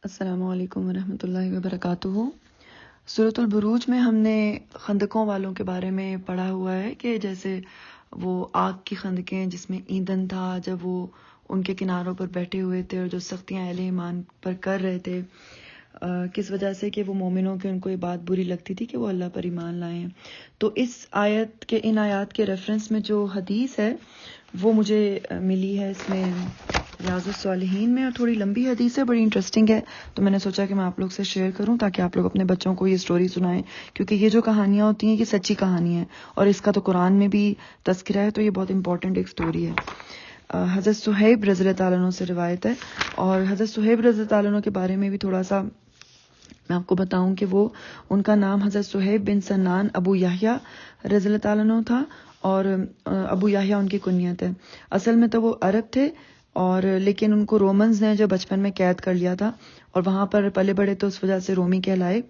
السلام علیکم ورحمۃ اللہ وبرکاتہ۔ سورۃ البروج میں ہم نے خندقوں والوں کے بارے میں پڑھا ہوا ہے کہ جیسے وہ آگ کی خندقیں جس میں ایندھن تھا، جب وہ ان کے کناروں پر بیٹھے ہوئے تھے اور جو سختیاں اہل ایمان پر کر رہے تھے، کس وجہ سے کہ وہ مومنوں کے ان کو یہ بات بری لگتی تھی کہ وہ اللہ پر ایمان لائے ہیں۔ تو ان آیات کے ریفرنس میں جو حدیث ہے وہ مجھے ملی ہے اس میں ریاض الصالحین میں، اور تھوڑی لمبی حدیث ہے، بڑی انٹرسٹنگ ہے، تو میں نے سوچا کہ میں آپ لوگ سے شیئر کروں تاکہ آپ لوگ اپنے بچوں کو یہ سٹوری سنائیں، کیونکہ یہ جو کہانیاں ہوتی ہیں یہ سچی کہانی ہے اور اس کا تو قرآن میں بھی تذکرہ ہے، تو یہ بہت امپورٹنٹ ایک سٹوری ہے۔ حضرت صہیب رضی اللہ تعالیٰ عنہ سے روایت ہے، اور حضرت صہیب رضی اللہ تعالیٰ عنہ کے بارے میں بھی تھوڑا سا میں آپ کو بتاؤں کہ وہ ان کا نام حضرت صہیب بن سنان ابو یحییٰ رضی اللہ تعالیٰ عنہ تھا، اور ابو یحییٰ ان کی کنیت ہے۔ اصل میں تو وہ عرب تھے، اور لیکن ان کو رومنز نے جو بچپن میں قید کر لیا تھا اور وہاں پر پلے بڑے تو اس وجہ سے رومی کہلائے۔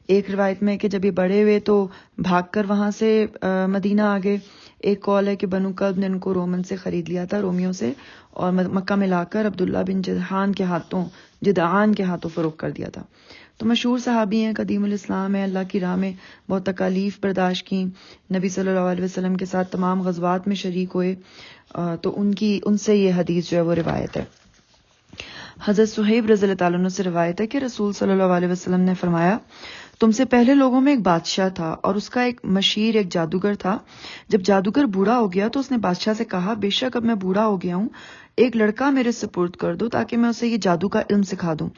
ایک روایت میں کہ جب یہ بڑے ہوئے تو بھاگ کر وہاں سے مدینہ آ گئے۔ ایک قول ہے کہ بنو کلب نے ان کو رومن سے خرید لیا تھا، رومیوں سے، اور مکہ میں لا کر عبداللہ بن جدعان کے ہاتھوں فروخت کر دیا تھا۔ تو مشہور صحابی ہیں، قدیم الاسلام ہے، اللہ کی راہ میں بہت تکالیف برداشت کی، نبی صلی اللہ علیہ وسلم کے ساتھ تمام غزوات میں شریک ہوئے، تو ان سے یہ حدیث جو ہے وہ روایت ہے۔ حضرت صہیب رضی اللہ تعالیٰ عنہ سے روایت ہے کہ رسول صلی اللہ علیہ وسلم نے فرمایا، تم سے پہلے لوگوں میں ایک بادشاہ تھا اور اس کا ایک مشیر، ایک جادوگر تھا۔ جب جادوگر بوڑھا ہو گیا تو اس نے بادشاہ سے کہا، بے شک اب میں بوڑھا ہو گیا ہوں، ایک لڑکا میرے سپرد کر دو تاکہ میں اسے یہ جادو کا علم سکھا دوں۔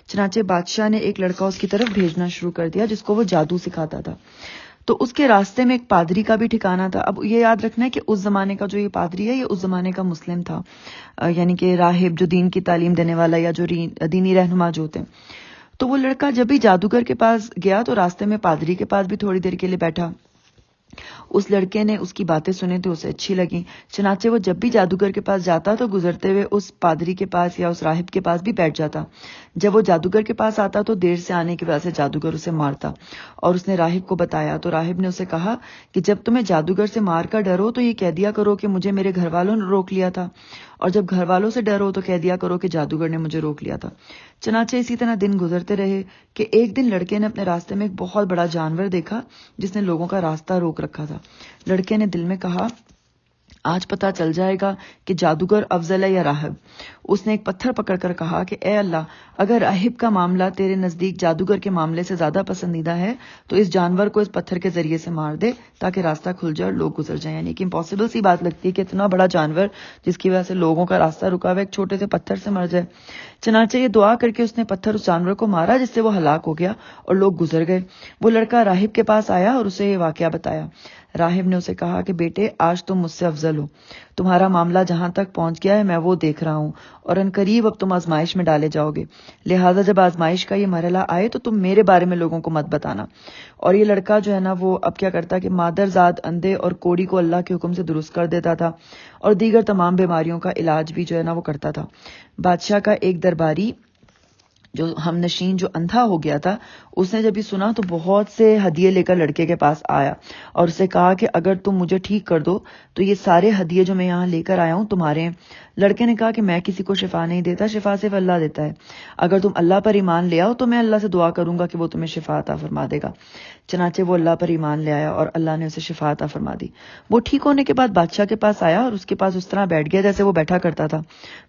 چنانچہ بادشاہ نے ایک لڑکا اس کی طرف بھیجنا شروع کر دیا جس کو وہ جادو سکھاتا تھا۔ تو اس کے راستے میں ایک پادری کا بھی ٹھکانہ تھا۔ اب یہ یاد رکھنا ہے کہ اس زمانے کا جو یہ پادری ہے یہ اس زمانے کا مسلم تھا، یعنی کہ راہب جو دین کی تعلیم دینے والا یا جو دینی رہنما جو ہوتے ہیں۔ تو وہ لڑکا جب بھی جادوگر کے پاس گیا تو راستے میں پادری کے پاس بھی تھوڑی دیر کے لیے بیٹھا۔ اس لڑکے نے اس کی باتیں سنی تو اسے اچھی لگیں، چنانچہ وہ جب بھی جادوگر کے پاس جاتا تو گزرتے ہوئے اس پادری کے پاس یا اس راہب کے پاس بھی بیٹھ جاتا۔ جب وہ جادوگر کے پاس آتا تو دیر سے آنے کی وجہ سے جادوگر اسے مارتا، اور اس نے راہب کو بتایا تو راہب نے اسے کہا کہ جب تمہیں جادوگر سے مار کر ڈرو تو یہ کہہ دیا کرو کہ مجھے میرے گھر والوں نے روک لیا تھا، اور جب گھر والوں سے ڈرو تو کہہ دیا کرو کہ جادوگر نے مجھے روک لیا تھا۔ چنانچہ اسی طرح دن گزرتے رہے کہ ایک دن لڑکے نے اپنے راستے میں ایک بہت بڑا جانور دیکھا جس نے لوگوں کا راستہ روک رکھا تھا۔ لڑکے نے دل میں کہا، آج پتہ چل جائے گا کہ جادوگر افضل ہے یا راہب۔ اس نے ایک پتھر پکڑ کر کہا کہ اے اللہ، اگر راہب کا معاملہ تیرے نزدیک جادوگر کے معاملے سے زیادہ پسندیدہ ہے تو اس جانور کو اس پتھر کے ذریعے سے مار دے تاکہ راستہ کھل جائے اور لوگ گزر جائیں۔ یعنی کہ امپاسبل سی بات لگتی ہے کہ اتنا بڑا جانور جس کی وجہ سے لوگوں کا راستہ رکا ہوا ایک چھوٹے سے پتھر سے مر جائے۔ چنانچہ یہ دعا کر کے اس نے پتھر اس جانور کو مارا جس سے وہ ہلاک ہو گیا اور لوگ گزر گئے۔ وہ لڑکا راہب کے پاس آیا اور اسے یہ واقعہ بتایا۔ راہب نے اسے کہا کہ بیٹے، آج تم مجھ سے افضل ہو، تمہارا معاملہ جہاں تک پہنچ گیا ہے میں وہ دیکھ رہا ہوں، اور ان قریب اب تم آزمائش میں ڈالے جاؤ گے، لہٰذا جب آزمائش کا یہ مرحلہ آئے تو تم میرے بارے میں لوگوں کو مت بتانا۔ اور یہ لڑکا جو ہے نا وہ اب کیا کرتا کہ مادرزاد اندھے اور کوڑی کو اللہ کے حکم سے درست کر دیتا تھا، اور دیگر تمام بیماریوں کا علاج بھی جو ہے نا وہ کرتا تھا۔ بادشاہ کا ایک درباری جو ہم نشین جو اندھا ہو گیا تھا، اس نے جب یہ سنا تو بہت سے ہدیے لے کر لڑکے کے پاس آیا اور اسے کہا کہ اگر تم مجھے ٹھیک کر دو تو یہ سارے ہدیے جو میں یہاں لے کر آیا ہوں تمہارے ہیں۔ لڑکے نے کہا کہ میں کسی کو شفا نہیں دیتا، شفا صرف اللہ دیتا ہے، اگر تم اللہ پر ایمان لے آؤ تو میں اللہ سے دعا کروں گا کہ وہ تمہیں شفا عطا فرما دے گا۔ چنانچہ وہ اللہ پر ایمان لے آیا اور اللہ نے اسے شفا عطا فرما دی۔ وہ ٹھیک ہونے کے بعد بادشاہ کے پاس آیا اور اس کے پاس اس طرح بیٹھ گیا جیسے وہ بیٹھا کرتا تھا۔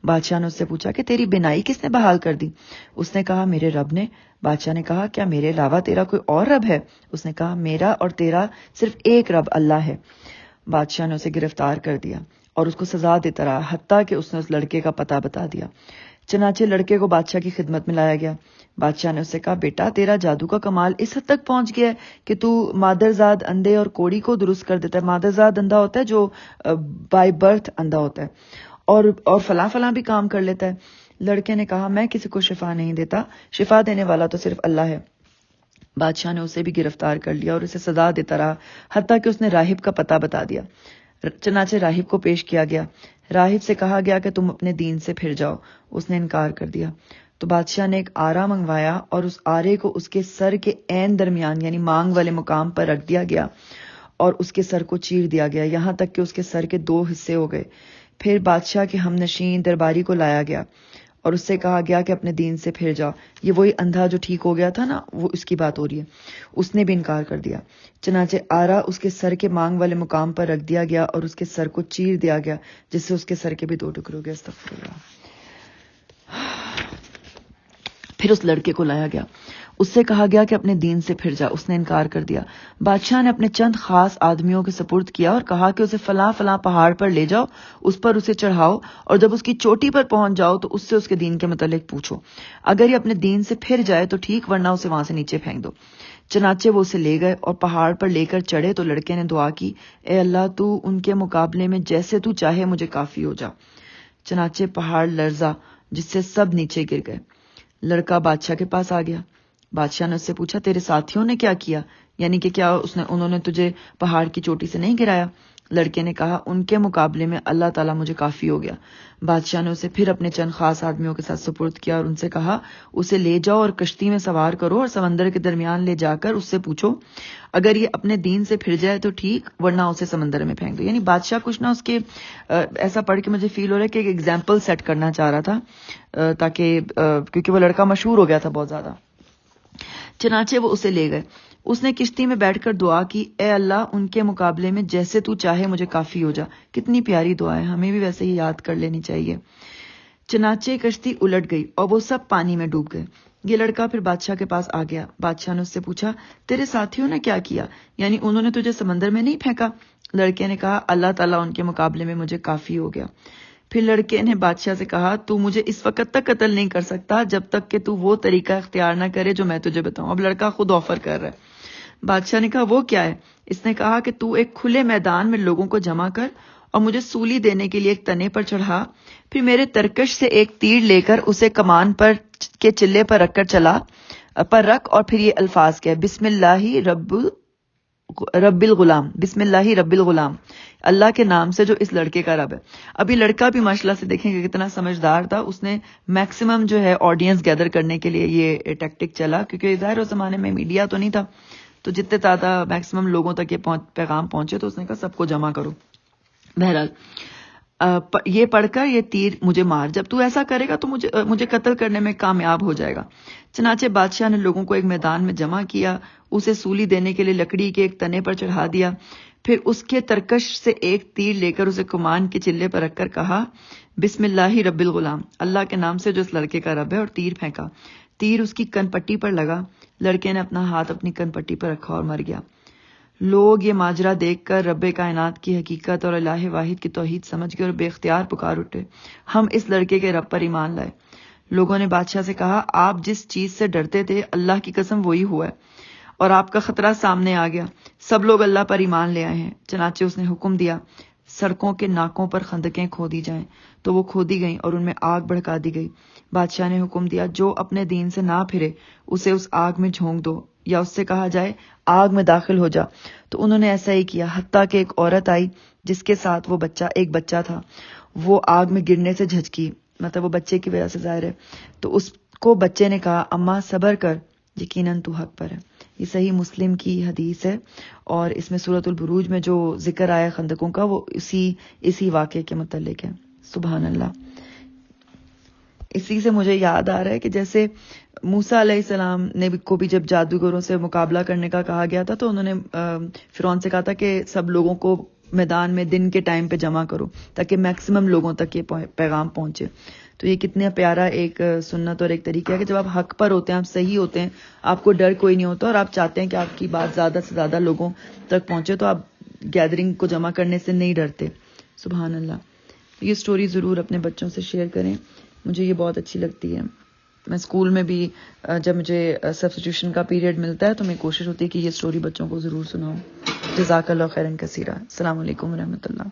بادشاہ نے اس سے پوچھا کہ تیری بینائی کس نے بحال کر دی؟ اس نے کہا میرے رب نے۔ بادشاہ نے کہا کیا میرے علاوہ تیرا کوئی اور رب ہے؟ اس نے کہا میرا اور تیرا صرف ایک رب اللہ ہے۔ بادشاہ نے اسے گرفتار کر دیا اور اس کو سزا دیتا رہا حتیٰ کہ اس نے اس لڑکے کا پتہ بتا دیا۔ چنانچہ لڑکے کو بادشاہ کی خدمت میں لایا گیا۔ بادشاہ نے اس سے کہا بیٹا، تیرا جادو کا کمال اس حد تک پہنچ گیا ہے کہ تو مادرزاد اندھے اور کوڑی کو درست کر دیتا ہے۔ مادرزاد اندھا ہوتا ہے جو بائی برتھ اندھا ہوتا ہے، اور فلاں فلاں بھی کام کر لیتا ہے۔ لڑکے نے کہا میں کسی کو شفا نہیں دیتا، شفا دینے والا تو صرف اللہ ہے۔ بادشاہ نے اسے بھی گرفتار کر لیا اور اسے سزا دیتا رہا حتیٰ کہ اس نے راہب کا پتہ بتا دیا۔ چنانچہ راہب کو پیش کیا گیا۔ راہب سے کہا گیا کہ تم اپنے دین سے پھر جاؤ، اس نے انکار کر دیا۔ تو بادشاہ نے ایک آرا منگوایا اور اس آرے کو اس کے سر کے عین درمیان یعنی مانگ والے مقام پر رکھ دیا گیا اور اس کے سر کو چیر دیا گیا یہاں تک کہ اس کے سر کے 2 حصے ہو گئے۔ پھر بادشاہ کے ہم نشین درباری کو لایا گیا اور اس سے کہا گیا کہ اپنے دین سے پھر جاؤ. یہ وہی اندھا جو ٹھیک ہو گیا تھا نا، وہ اس کی بات ہو رہی ہے. اس نے بھی انکار کر دیا. چنانچہ آرا اس کے سر کے مانگ والے مقام پر رکھ دیا گیا اور اس کے سر کو چیر دیا گیا، جس سے اس کے سر کے بھی 2 ٹکڑے ہو گئے. استغفر اللہ. پھر اس لڑکے کو لایا گیا. اس سے کہا گیا کہ اپنے دین سے پھر جا. اس نے انکار کر دیا. بادشاہ نے اپنے چند خاص آدمیوں کے سپرد کیا اور کہا کہ اسے فلاں فلاں پہاڑ پر لے جاؤ، اس پر اسے چڑھاؤ، اور جب اس کی چوٹی پر پہنچ جاؤ تو اس سے اس کے دین کے متعلق پوچھو. اگر یہ اپنے دین سے پھر جائے تو ٹھیک، ورنہ اسے وہاں سے نیچے پھینک دو. چنانچہ وہ اسے لے گئے اور پہاڑ پر لے کر چڑھے تو لڑکے نے دعا کی، اے اللہ تو ان کے مقابلے میں جیسے تو چاہے مجھے کافی ہو جا. چنانچہ پہاڑ لرزا جس سے سب نیچے گر گئے. لڑکا بادشاہ کے پاس آ گیا. بادشاہ نے اس سے پوچھا، تیرے ساتھیوں نے کیا کیا؟ یعنی کہ کیا انہوں نے تجھے پہاڑ کی چوٹی سے نہیں گرایا؟ لڑکے نے کہا، ان کے مقابلے میں اللہ تعالیٰ مجھے کافی ہو گیا. بادشاہ نے اسے پھر اپنے چند خاص آدمیوں کے ساتھ سپرد کیا اور ان سے کہا، اسے لے جاؤ اور کشتی میں سوار کرو اور سمندر کے درمیان لے جا کر اس سے پوچھو، اگر یہ اپنے دین سے پھر جائے تو ٹھیک، ورنہ اسے سمندر میں پھینک دو. یعنی بادشاہ کچھ نہ اس کے ایسا پڑھ کے مجھے فیل ہو رہا ہے کہ ایک ایگزامپل سیٹ کرنا چاہ رہا تھا، تاکہ کیونکہ وہ لڑکا مشہور ہو گیا تھا بہت زیادہ. چنانچہ وہ اسے لے گئے. اس نے کشتی میں بیٹھ کر دعا کی، اے اللہ ان کے مقابلے میں جیسے تو چاہے مجھے کافی ہو جا. کتنی پیاری دعا ہے، ہمیں بھی ویسے ہی یاد کر لینی چاہیے. چنانچہ کشتی الٹ گئی اور وہ سب پانی میں ڈوب گئے. یہ لڑکا پھر بادشاہ کے پاس آ گیا. بادشاہ نے اس سے پوچھا، تیرے ساتھیوں نے کیا کیا؟ یعنی انہوں نے تجھے سمندر میں نہیں پھینکا؟ لڑکے نے کہا، اللہ تعالیٰ ان کے مقابلے میں مجھے کافی ہو گیا. پھر لڑکے نے بادشاہ سے کہا، تو مجھے اس وقت تک قتل نہیں کر سکتا جب تک کہ تو وہ طریقہ اختیار نہ کرے جو میں تجھے بتاؤں. اب لڑکا خود آفر کر رہا ہے. بادشاہ نے کہا، وہ کیا ہے؟ اس نے کہا کہ تو ایک کھلے میدان میں لوگوں کو جمع کر اور مجھے سولی دینے کے لیے ایک تنے پر چڑھا، پھر میرے ترکش سے ایک تیر لے کر اسے کمان پر کے چلے پر رکھ رکھ اور پھر یہ الفاظ کہے، بسم اللہ رب الغلام، بسم اللہ رب الغلام، اللہ کے نام سے جو اس لڑکے کا رب ہے. ابھی لڑکا بھی ماشاءاللہ سے دیکھیں کہ کتنا سمجھدار تھا. اس نے میکسیمم جو ہے آڈینس گیدر کرنے کے لیے یہ ٹیکٹک چلا، کیونکہ ظاہر اس زمانے میں میڈیا تو نہیں تھا، تو جتنے زیادہ میکسیمم لوگوں تک یہ پیغام پہنچے تو اس نے کہا سب کو جمع کرو. بہرحال یہ پڑھ کر یہ تیر مجھے مار، جب تو ایسا کرے گا تو مجھے قتل کرنے میں کامیاب ہو جائے گا. چنانچہ بادشاہ نے لوگوں کو ایک میدان میں جمع کیا، اسے سولی دینے کے لیے لکڑی کے ایک تنے پر چڑھا دیا، پھر اس کے ترکش سے ایک تیر لے کر اسے کمان کے چلے پر رکھ کر کہا، بسم اللہ رب الغلام، اللہ کے نام سے جو اس لڑکے کا رب ہے، اور تیر پھینکا. تیر اس کی کن پٹی پر لگا. لڑکے نے اپنا ہاتھ اپنی کن پٹی پر رکھا اور مر گیا. لوگ یہ ماجرا دیکھ کر رب کائنات کی حقیقت اور الہ واحد کی توحید سمجھ گئے اور بے اختیار پکار اٹھے، ہم اس لڑکے کے رب پر ایمان لائے. لوگوں نے بادشاہ سے کہا، آپ جس چیز سے ڈرتے تھے اللہ کی قسم وہی ہوا ہے، اور آپ کا خطرہ سامنے آ گیا. سب لوگ اللہ پر ایمان لے آئے ہیں. چنانچہ اس نے حکم دیا، سڑکوں کے ناکوں پر خندقیں کھودی جائیں، تو وہ کھودی گئیں اور ان میں آگ بھڑکا دی گئی. بادشاہ نے حکم دیا، جو اپنے دین سے نہ پھرے اسے اس آگ میں جھونک دو، یا اس سے کہا جائے آگ میں داخل ہو جا. تو انہوں نے ایسا ہی کیا، حتیٰ کہ ایک عورت آئی جس کے ساتھ ایک بچہ تھا. وہ آگ میں گرنے سے جھجکی، مطلب وہ بچے کی وجہ سے ظاہر ہے. تو اس کو بچے نے کہا، اماں صبر کر، یقیناً تو حق پر ہے. یہ صحیح مسلم کی حدیث ہے، اور اس میں سورۃ البروج میں جو ذکر آیا خندقوں کا وہ اسی واقعے کے متعلق ہے. سبحان اللہ. اسی سے مجھے یاد آ رہا ہے کہ جیسے موسیٰ علیہ السلام کو بھی جب جادوگروں سے مقابلہ کرنے کا کہا گیا تھا تو انہوں نے فرعون سے کہا تھا کہ سب لوگوں کو میدان میں دن کے ٹائم پہ جمع کرو تاکہ میکسیمم لوگوں تک یہ پیغام پہنچے. تو یہ کتنا پیارا ایک سنت اور ایک طریقہ ہے کہ جب آپ حق پر ہوتے ہیں، آپ صحیح ہوتے ہیں، آپ کو ڈر کوئی نہیں ہوتا اور آپ چاہتے ہیں کہ آپ کی بات زیادہ سے زیادہ لوگوں تک پہنچے، تو آپ گیدرنگ کو جمع کرنے سے نہیں ڈرتے. سبحان اللہ. یہ سٹوری ضرور اپنے بچوں سے شیئر کریں، مجھے یہ بہت اچھی لگتی ہے. میں اسکول میں بھی جب مجھے سبسٹیوشن کا پیریڈ ملتا ہے تو میں کوشش ہوتی ہے کہ یہ سٹوری بچوں کو ضرور سناؤں. جزاک اللہ خیرن کثیرہ. السلام علیکم ورحمۃ اللہ.